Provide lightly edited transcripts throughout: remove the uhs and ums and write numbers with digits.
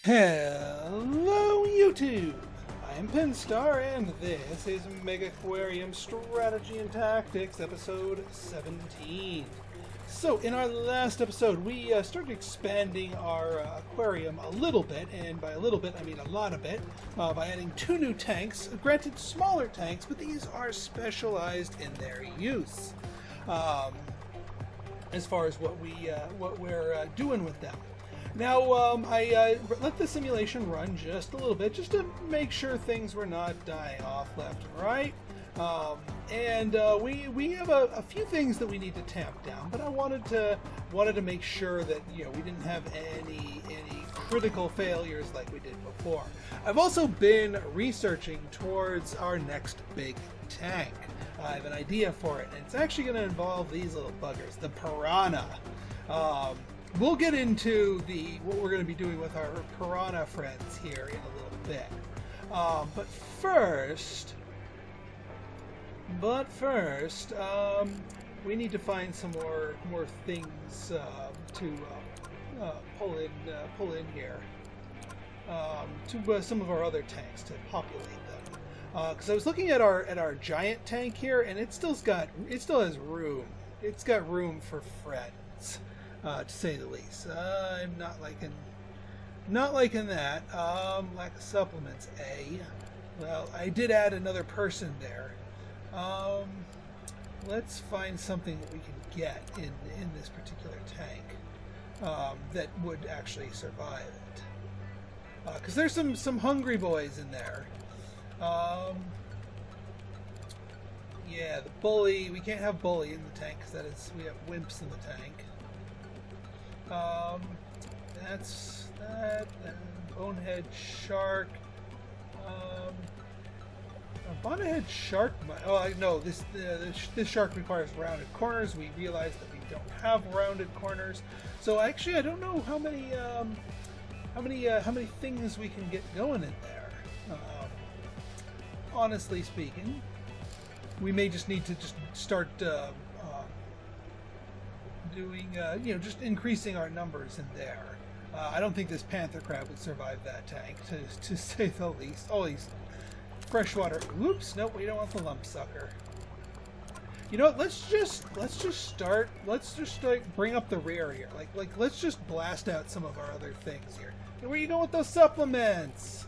Hello YouTube! I'm Pinstar and this is Megaquarium Strategy and Tactics episode 17. So in our last episode we started expanding our aquarium a little bit, and by a little bit I mean a lot of it, by adding 2 new tanks, granted smaller tanks, but these are specialized in their use as far as what we're doing with them. Now, I let the simulation run just a little bit, just to make sure things were not dying off left and right. We have a few things that we need to tamp down, but I wanted to make sure that we didn't have any critical failures like we did before. I've also been researching towards our next big tank. I have an idea for it, and it's actually going to involve these little buggers, the piranha. We'll get into what we're going to be doing with our piranha friends here in a little bit. But first, we need to find some more things to pull in here to some of our other tanks to populate them. Because I was looking at our giant tank here, and it still has room. It's got room for friends. To say the least. I'm not liking that. Lack of supplements, Well, I did add another person there. Let's find something that we can get in this particular tank that would actually survive it. Because there's some hungry boys in there. Yeah, the bully. We can't have bully in the tank because we have wimps in the tank. That's that. Bonehead shark. A bonehead shark. No. This shark requires rounded corners. We realized that we don't have rounded corners. So actually, I don't know how many things we can get going in there. Honestly speaking, we may just need to start. Doing, just increasing our numbers in there. I don't think this panther crab would survive that tank, to say the least. Oh, he's freshwater. Oops, nope, we don't want the lump sucker. You know what? Let's just start. Let's just bring up the rear here. Like let's just blast out some of our other things here. Where are you going with those supplements?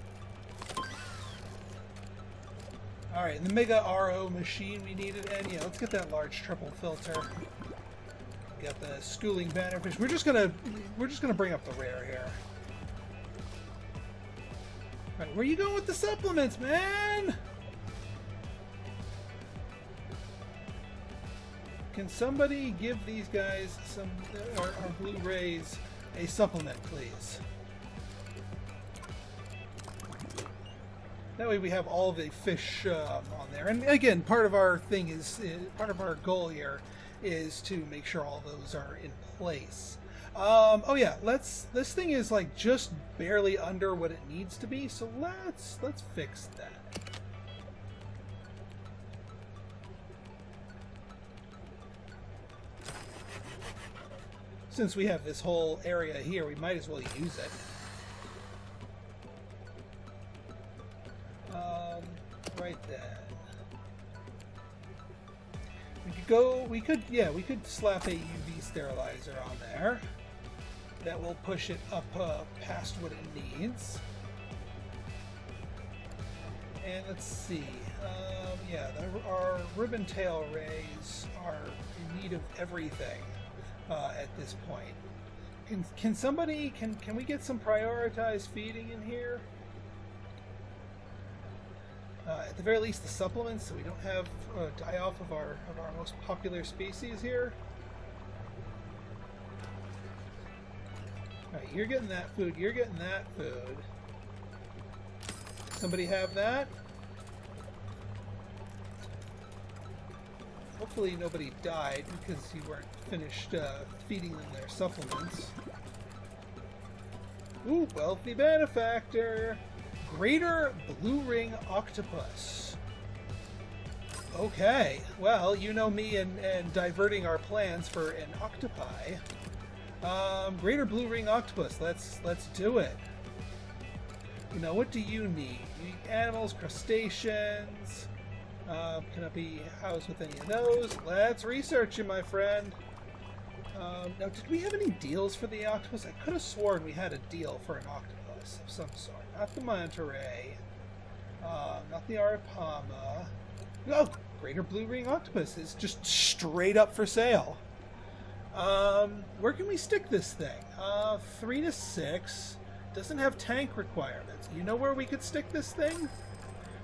All right, the Mega RO machine we needed, and let's get that large triple filter. Got the schooling bannerfish. We're just gonna bring up the rear here. Right, where you going with the supplements, man? Can somebody give these guys some our blue rays a supplement, please? That way we have all the fish on there. And again, part of our goal here is to make sure all those are in place. Oh yeah, this thing is like just barely under what it needs to be, so let's fix that. Since we have this whole area here, we might as well use it. Right then. We could slap a UV sterilizer on there. That will push it up past what it needs. And let's see. Our ribbon tail rays are in need of everything at this point. Can we get some prioritized feeding in here? At the very least, the supplements, so we don't have die off of our most popular species here. All right, you're getting that food. You're getting that food. Somebody have that? Hopefully nobody died because you weren't finished feeding them their supplements. Ooh, wealthy benefactor. Greater blue ring octopus. Okay, well, you know me and diverting our plans for an octopi. Greater blue ring octopus. Let's do it. You know, what do you need? You need animals, crustaceans. Can it be housed with any of those? Let's research you, my friend. Now, did we have any deals for the octopus? I could have sworn we had a deal for an octopus of some sort. Not the manta ray. Not the Arapaima. Oh, greater blue ring octopus is just straight up for sale. Where can we stick this thing? 3 to 6. Doesn't have tank requirements. You know where we could stick this thing?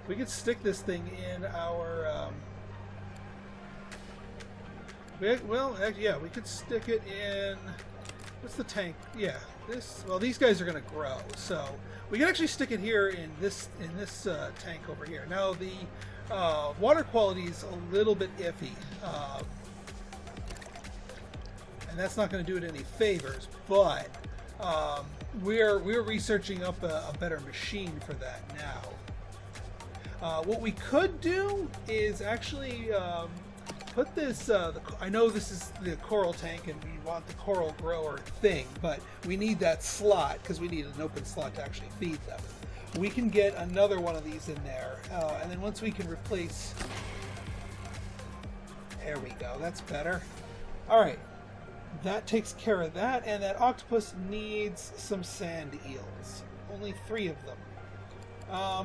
We could stick this thing in our... yeah, we could stick it in... What's the tank? Yeah, this... Well, these guys are going to grow, so... We can actually stick it here in this tank over here. Now, the water quality is a little bit iffy. And that's not going to do it any favors, but we're researching up a better machine for that now. What we could do is actually put this, I know this is the coral tank and we want the coral grower thing, but we need that slot because we need an open slot to actually feed them. We can get another one of these in there, and then once we can replace... There we go, that's better. Alright, that takes care of that, and that octopus needs some sand eels. Only 3 of them.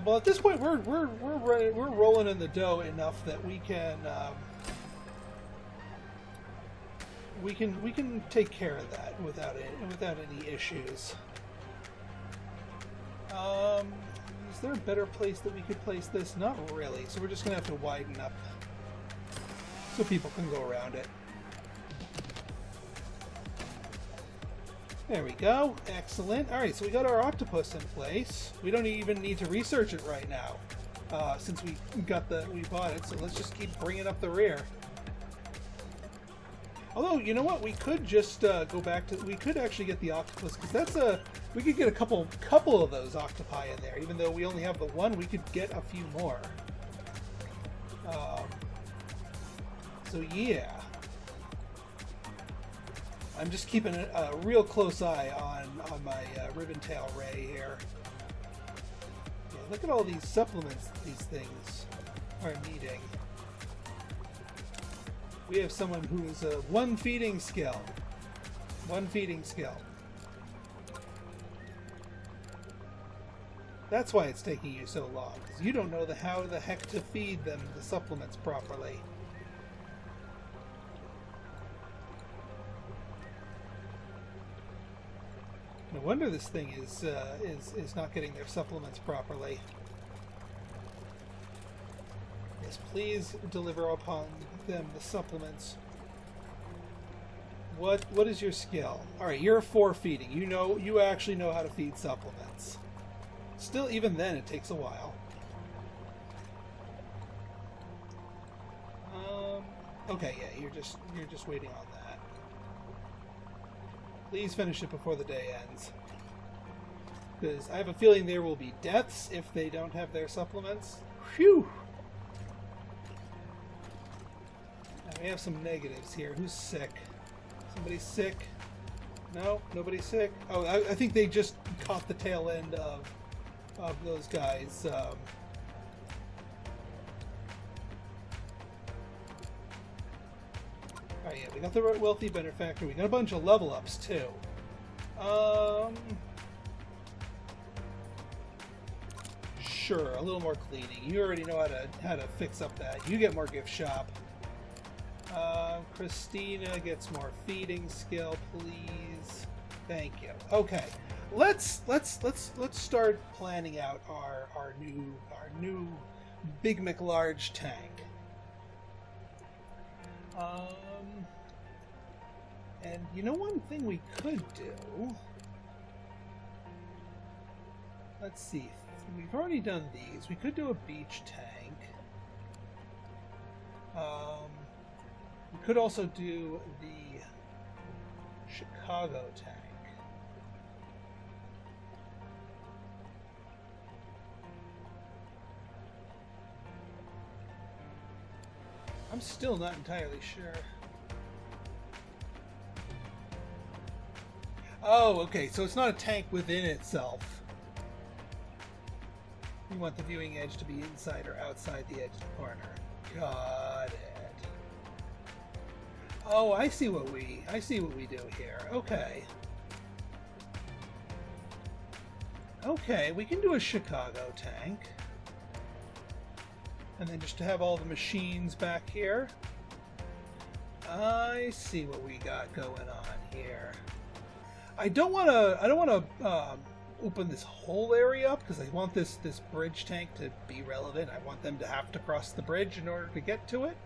Well, at this point, we're rolling in the dough enough that we can take care of that without any issues. Is there a better place that we could place this? Not really. So we're just gonna have to widen up so people can go around it. There we go. Excellent. Alright, so we got our octopus in place. We don't even need to research it right now, since we bought it, so let's just keep bringing up the rear. Although, you know what? We could just go back to... We could actually get the octopus, because that's a... We could get a couple of those octopi in there. Even though we only have the one, we could get a few more. So, yeah. I'm just keeping a real close eye on my ribbon-tail ray here. Yeah, look at all these supplements that these things are needing. We have someone who is a one feeding skill. One feeding skill. That's why it's taking you so long, because you don't know how the heck to feed them the supplements properly. No wonder this thing is not getting their supplements properly. Yes, please deliver upon them the supplements. What is your skill? All right, you're 4 feeding. You actually know how to feed supplements. Still, even then, it takes a while. Okay, yeah, you're just waiting on that. Please finish it before the day ends. Because I have a feeling there will be deaths if they don't have their supplements. Phew! Now we have some negatives here. Who's sick? Somebody sick? No? Nobody sick? Oh, I think they just caught the tail end of those guys. Oh yeah, we got the wealthy benefactor. We got a bunch of level ups too. Sure, a little more cleaning. You already know how to fix up that. You get more gift shop. Christina gets more feeding skill, please. Thank you. Okay, let's start planning out our new Big McLarge tank. And you know, one thing we could do. Let's see. We've already done these. We could do a beach tank. We could also do the Chicago tank. I'm still not entirely sure. Oh, okay, so it's not a tank within itself. We want the viewing edge to be inside or outside the edge of the corner. Got it. Oh, I see what we do here. Okay. Okay, we can do a Chicago tank. And then just to have all the machines back here. I see what we got going on here. I don't want to open this whole area up because I want this bridge tank to be relevant. I want them to have to cross the bridge in order to get to it.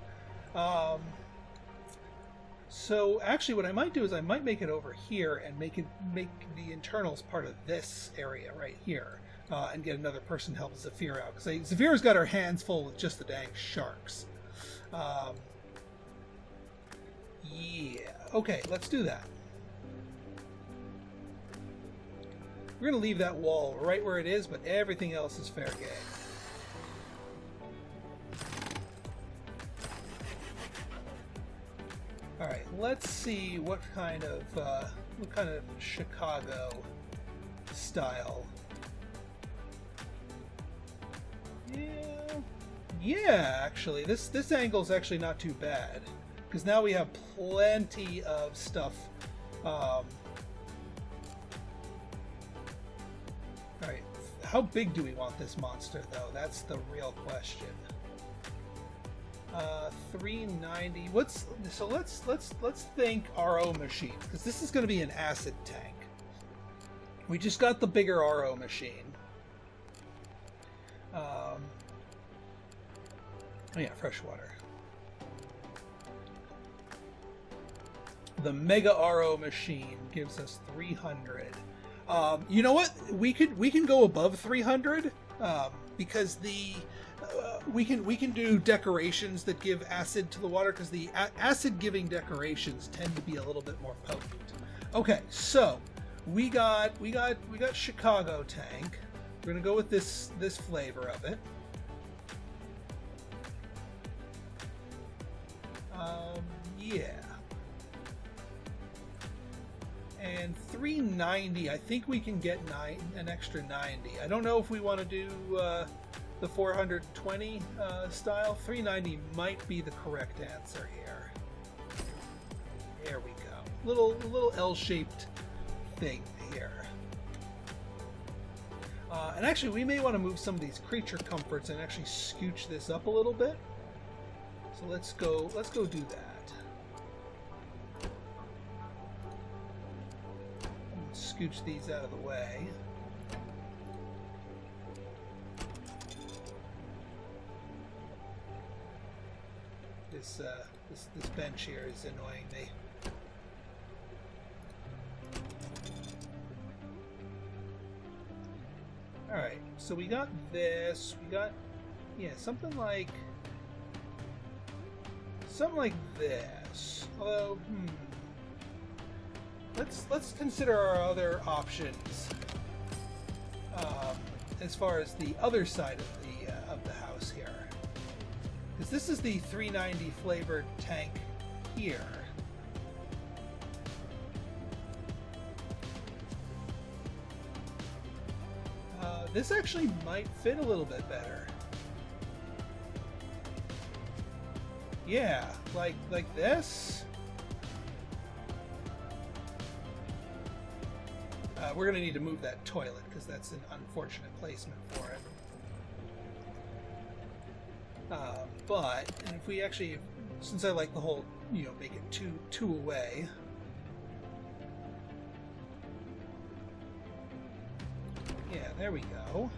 So actually what I might do is I might make it over here and make the internals part of this area right here, and get another person to help Zafir out, because Zafir's got her hands full with just the dang sharks. Yeah, okay, let's do that. We're going to leave that wall right where it is, but everything else is fair game. All right, let's see what kind of Chicago style. Yeah. Actually, this angle is actually not too bad because now we have plenty of stuff. All right, how big do we want this monster though? That's the real question. 390. Let's think RO machine, because this is going to be an acid tank. We just got the bigger RO machine. Oh yeah, freshwater. The mega RO machine gives us 300. You know what? We can go above 300 because we can do decorations that give acid to the water, because the acid giving decorations tend to be a little bit more potent. Okay, so we got Chicago tank. We're gonna go with this flavor of it. Yeah. And 390, I think we can get an extra 90. I don't know if we want to do the 420 style. 390 might be the correct answer here. There we go. Little L-shaped thing here. And actually, we may want to move some of these creature comforts and actually scooch this up a little bit. So let's go do that. Scooch these out of the way. This bench here is annoying me. All right, so we got this. We got, yeah, something like this. Although, let's consider our other options as far as the other side of the house here, because this is the 390 flavored tank here. This actually might fit a little bit better. Yeah, like this. We're going to need to move that toilet because that's an unfortunate placement for it. But if we actually, since I like the whole, make it two away. Yeah, there we go.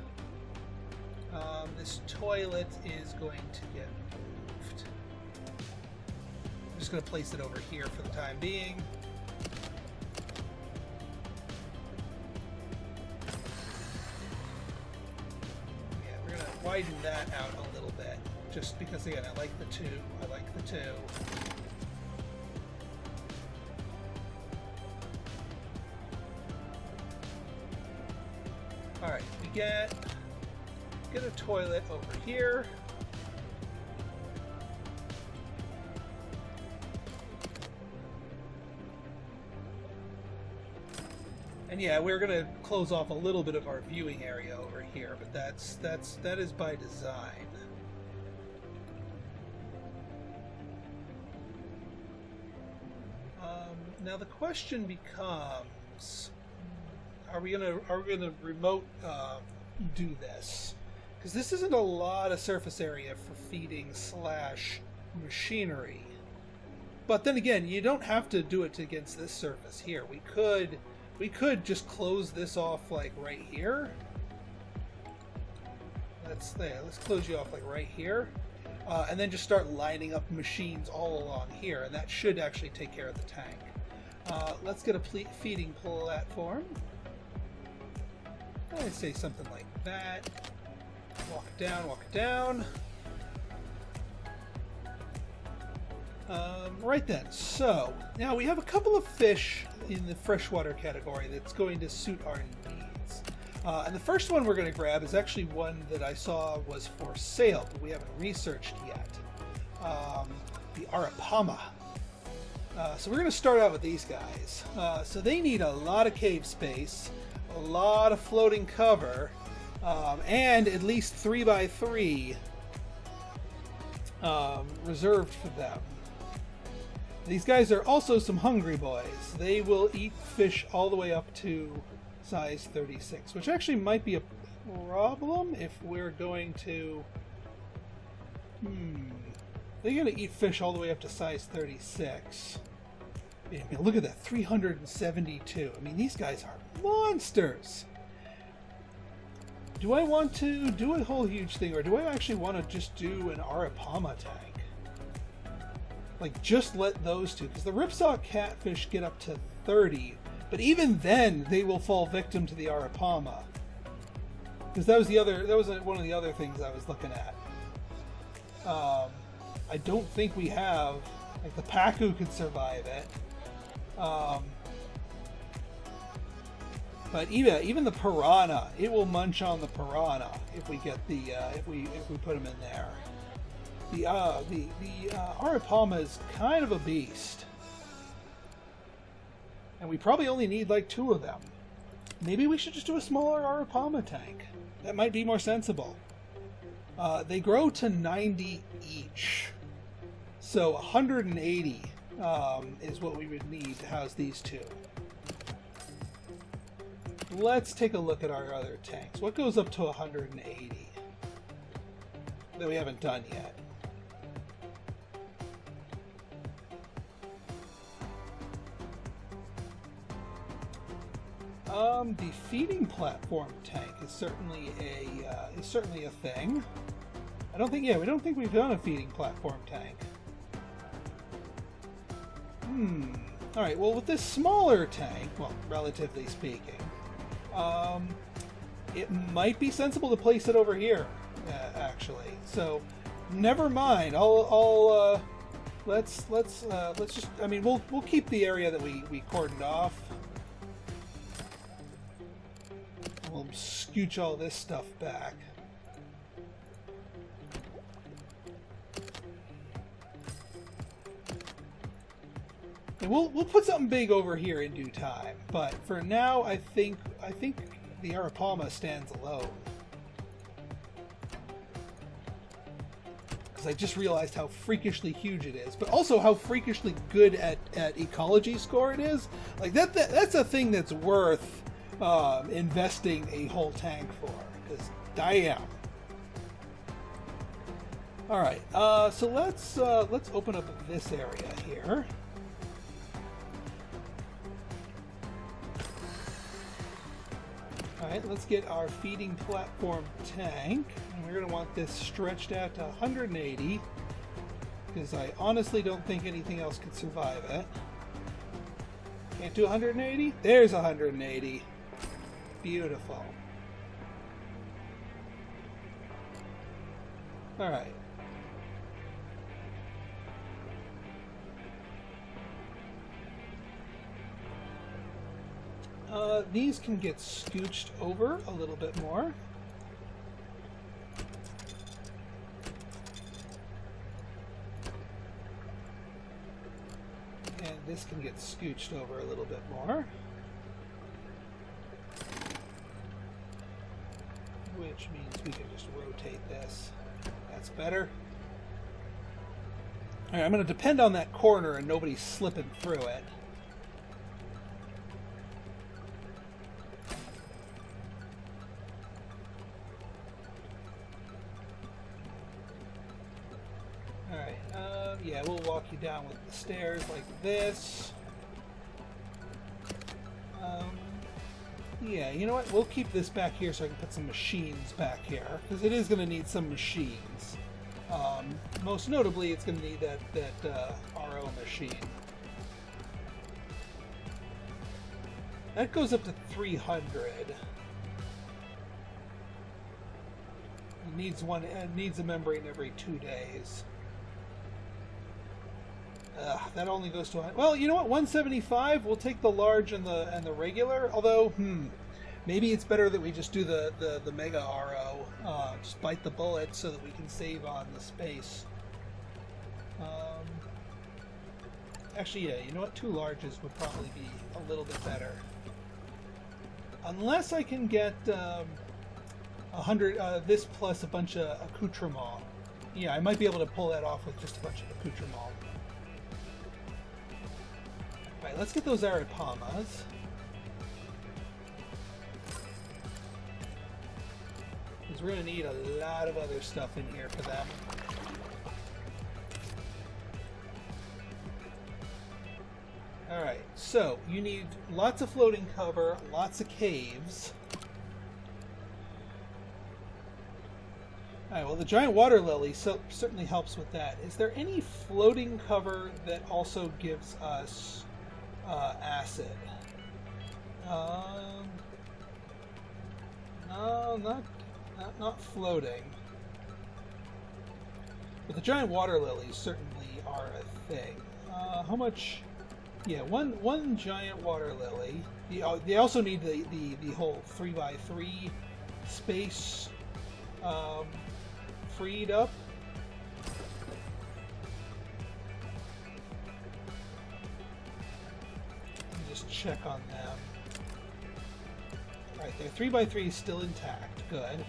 This toilet is going to get moved. I'm just going to place it over here for the time being. Widen that out a little bit, just because again I like the two. All right, we get a toilet over here. And yeah, we're gonna close off a little bit of our viewing area over here, but that is by design. Now the question becomes: Are we gonna remote do this? Because this isn't a lot of surface area for feeding / machinery. But then again, you don't have to do it against this surface here. We could just close this off like right here. Let's close you off like right here. And then just start lining up machines all along here, and that should actually take care of the tank. Let's get a feeding platform. I'd say something like that. Walk it down, walk it down. Right then, so now we have a couple of fish in the freshwater category that's going to suit our needs. And the first one we're going to grab is actually one that I saw was for sale, but we haven't researched yet. The Arapaima. So we're going to start out with these guys. So they need a lot of cave space, a lot of floating cover, and at least 3x3 reserved for them. These guys are also some hungry boys. They will eat fish all the way up to size 36, which actually might be a problem if we're going to... They're going to eat fish all the way up to size 36. I mean, look at that, 372. I mean, these guys are monsters. Do I want to do a whole huge thing, or do I actually want to just do an Arapaima tank? Like, just let those two, because the ripsaw catfish get up to 30, but even then they will fall victim to the Arapaima. Because that was one of the other things I was looking at. I don't think we have, like, the Pacu could survive it. But even the piranha, it will munch on the piranha if we get the if we put them in there. The Arapaima is kind of a beast, and we probably only need like 2 of them. Maybe we should just do a smaller Arapaima tank. That might be more sensible. They grow to 90 each, so 180 is what we would need to house these 2. Let's take a look at our other tanks. What goes up to 180 that we haven't done yet? The feeding platform tank is certainly a thing. We don't think we've done a feeding platform tank. All right. Well, with this smaller tank, well, relatively speaking, it might be sensible to place it over here, actually. So, never mind. Let's just. I mean, we'll keep the area that we cordoned off. We'll scooch all this stuff back. And we'll put something big over here in due time. But for now, I think the Arapaima stands alone. Because I just realized how freakishly huge it is, but also how freakishly good at ecology score it is. Like that's a thing that's worth investing a whole tank for. Because damn. All right, so let's open up this area here. All right, let's get our feeding platform tank, and we're going to want this stretched out to 180, because I honestly don't think anything else could survive it. Can't do 180? There's 180. Beautiful. All right. These can get scooched over a little bit more. And this can get scooched over a little bit more. which means we can just rotate this. That's better. All right, I'm going to depend on that corner and nobody slipping through it. All right, yeah, we'll walk you down with the stairs like this. Yeah, you know what? We'll keep this back here so I can put some machines back here, because it is going to need some machines. Most notably, it's going to need that RO machine. That goes up to 300. It needs a membrane every 2 days. That only goes to... Well, you know what? 175. We'll take the large and the regular. Although, maybe it's better that we just do the Mega RO. Just bite the bullet so that we can save on the space. Actually, yeah. You know what? 2 larges would probably be a little bit better. Unless I can get 100. This plus a bunch of accoutrements. Yeah, I might be able to pull that off with just a bunch of accoutrements. Alright, let's get those Arapaimas. Because we're going to need a lot of other stuff in here for them. Alright, so you need lots of floating cover, lots of caves. Alright, well the giant water lily certainly helps with that. Is there any floating cover that also gives us acid? No, not floating. But the giant water lilies certainly are a thing. How much? Yeah, one giant water lily. They also need the whole 3x3 space freed up. Just check on them. Alright, their 3x3 is still intact. Good.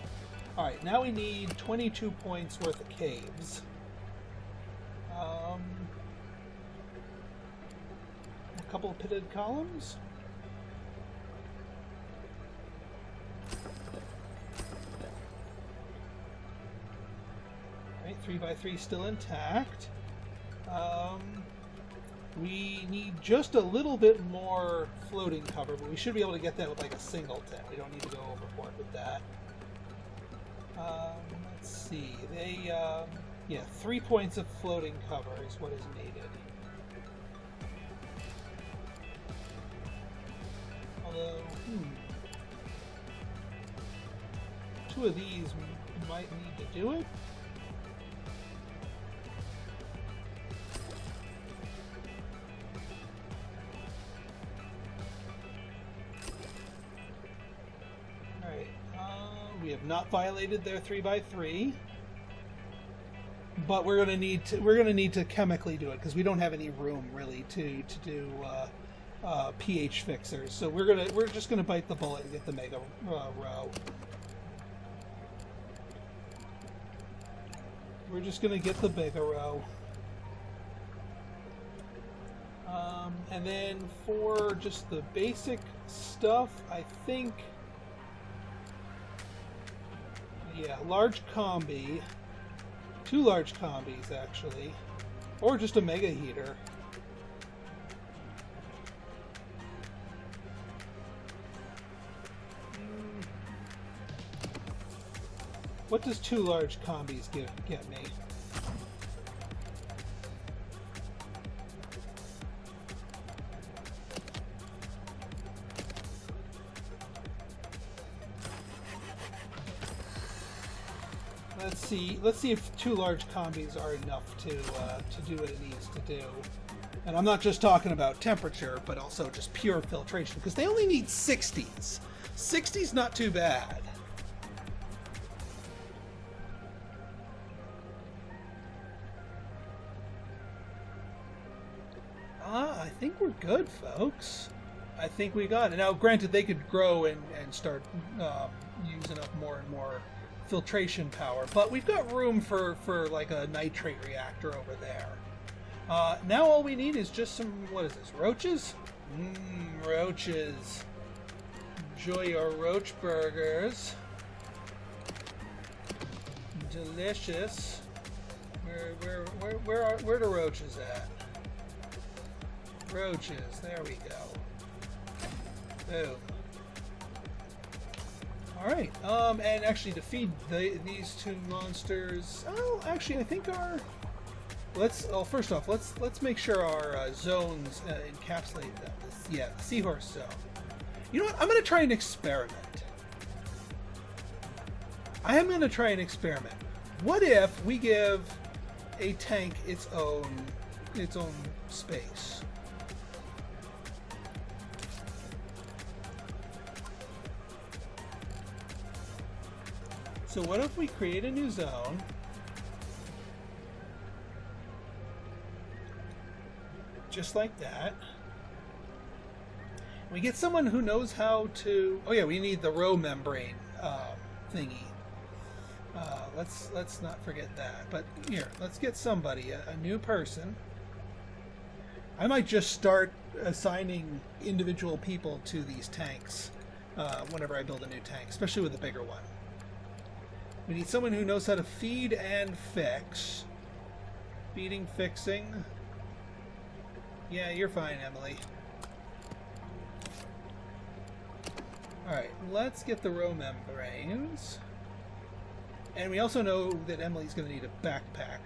Alright, now we need 22 points worth of caves. A couple of pitted columns. Alright, 3x3 still intact. We need just a little bit more floating cover, but we should be able to get that with like a singleton. We don't need to go overboard with that. Let's see. Yeah, 3 points of floating cover is what is needed. Although, 2 of these might need to do it. We have not violated their 3x3, but we're going to need to chemically do it because we don't have any room really to do pH fixers. So we're just gonna bite the bullet and get the Mega row. We're just gonna get the Mega row. And then for just the basic stuff, I think. Yeah, large combi, 2 large combis actually, or just a mega heater. What does 2 large combis get me? Let's see if 2 large combis are enough to do what it needs to do. And I'm not just talking about temperature, but also just pure filtration, because they only need 60s. 60's not too bad. I think we're good, folks. I think we got it. Now, granted, they could grow and start using up more and more filtration power, but we've got room for like a nitrate reactor over there. Now all we need is just some, what is this, roaches? Roaches. Enjoy your roach burgers. Delicious. Where are the roaches at? Roaches, there we go. Boom. Alright, and actually to feed these two monsters, oh, actually I think our, first off, let's make sure our zones encapsulate them. Yeah, the seahorse zone. You know what, I'm going to try an experiment. I am going to try an experiment. What if we give a tank its own space? So what if we create a new zone? Just like that. We get someone who knows how to... Oh yeah, we need the row membrane thingy. Let's not forget that. But here, let's get somebody, a new person. I might just start assigning individual people to these tanks whenever I build a new tank, especially with a bigger one. We need someone who knows how to feed and fix. Feeding, fixing. Yeah, you're fine, Emily. Alright, let's get the row membranes. And we also know that Emily's going to need a backpack.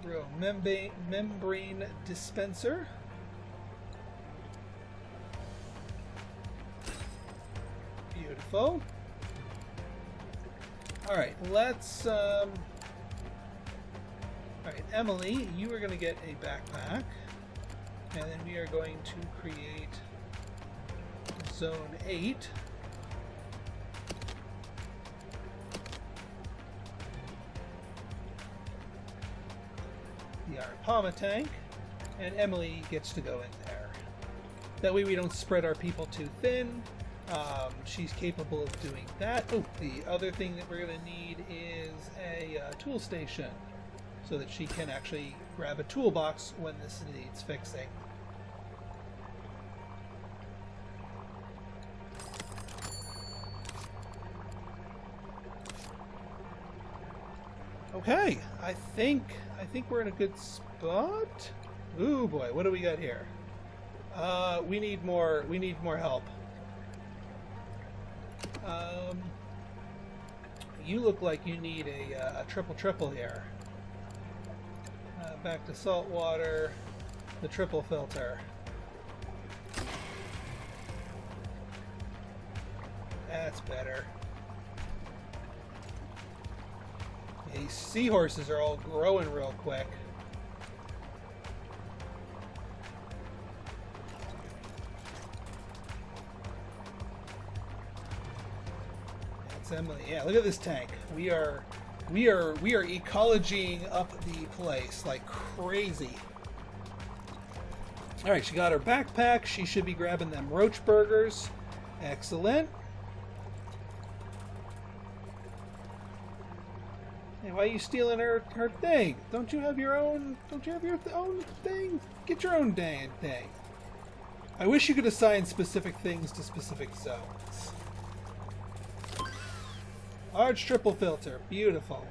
Row membrane dispenser. Beautiful. Alright, let's... Alright, Emily, you are going to get a backpack. And then we are going to create Zone 8. The Arapaima tank. And Emily gets to go in there. That way we don't spread our people too thin. She's capable of doing that. Oh, the other thing that we're going to need is a tool station. So that she can actually grab a toolbox when this needs fixing. Okay, I think we're in a good spot. Ooh boy, what do we got here? We need more help. You look like you need a triple here. Back to salt water, the triple filter. That's better. These seahorses are all growing real quick. That's Emily. Yeah, look at this tank. We are ecologying up the place like crazy. Alright, she got her backpack. She should be grabbing them roach burgers. Excellent. Hey, why are you stealing her thing? Don't you have your own thing? Get your own dang thing. I wish you could assign specific things to specific zones. Large triple filter. Beautiful.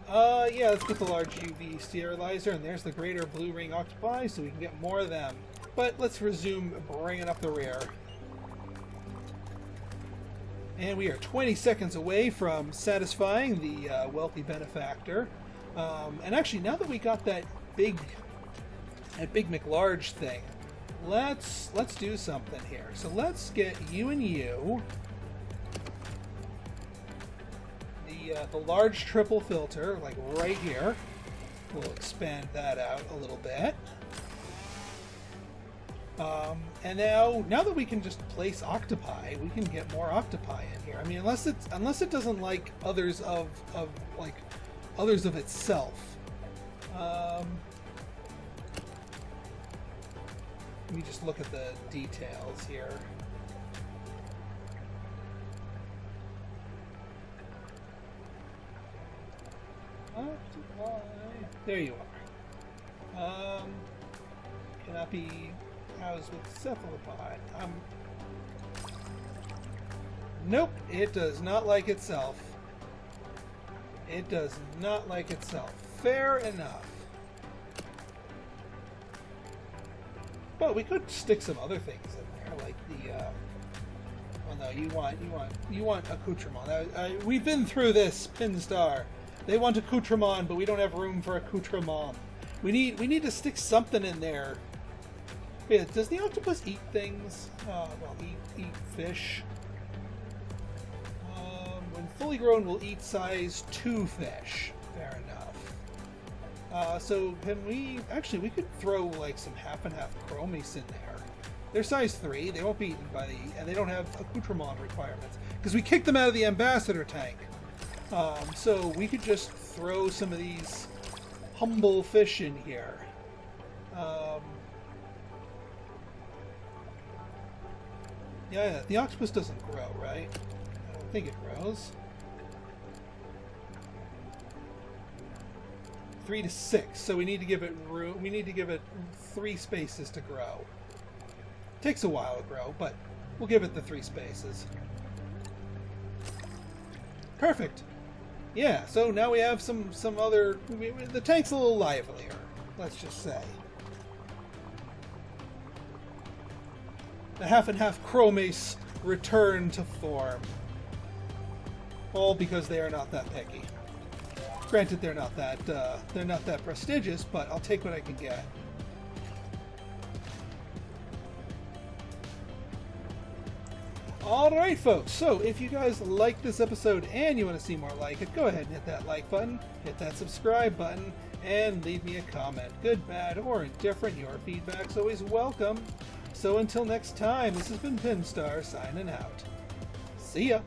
Yeah, let's get the large UV sterilizer, and there's the greater blue ring octopi, so we can get more of them. But let's resume bringing up the rear. And we are 20 seconds away from satisfying the wealthy benefactor. And actually, now that we got that big McLarge thing, let's do something here. So let's get you and you. The large triple filter, like right here. We'll expand that out a little bit. And now that we can just place octopi, we can get more octopi in here. I mean, unless it doesn't like others of itself. Let me just look at the details here. There you are. Cannot be housed with cephalopod. Nope, it does not like itself. It does not like itself. Fair enough. But we could stick some other things in there, like the. Well, no, you want accoutrement. We've been through this, Pinstar. They want accoutrement, but we don't have room for accoutrement. We need to stick something in there. Yeah, does the octopus eat things? Well, eat fish. When fully grown, will eat size 2 fish. Fair enough. So can we... Actually, we could throw like some half and half chromis in there. They're size 3. They won't be eaten by the... And they don't have accoutrement requirements. Because we kicked them out of the ambassador tank. So we could just throw some of these humble fish in here. Yeah, the octopus doesn't grow, right? I don't think it grows. 3 to 6, so we need to give it room. We need to give it 3 spaces to grow. Takes a while to grow, but we'll give it the 3 spaces. Perfect. Yeah, so now we have some other... The tank's a little livelier, let's just say. The half and half chromace return to form. All because they are not that picky. Granted, they're not that prestigious, but I'll take what I can get. Alright folks, so if you guys like this episode and you want to see more like it, go ahead and hit that like button, hit that subscribe button, and leave me a comment. Good, bad, or indifferent, your feedback's always welcome. So until next time, this has been Pinstar signing out. See ya!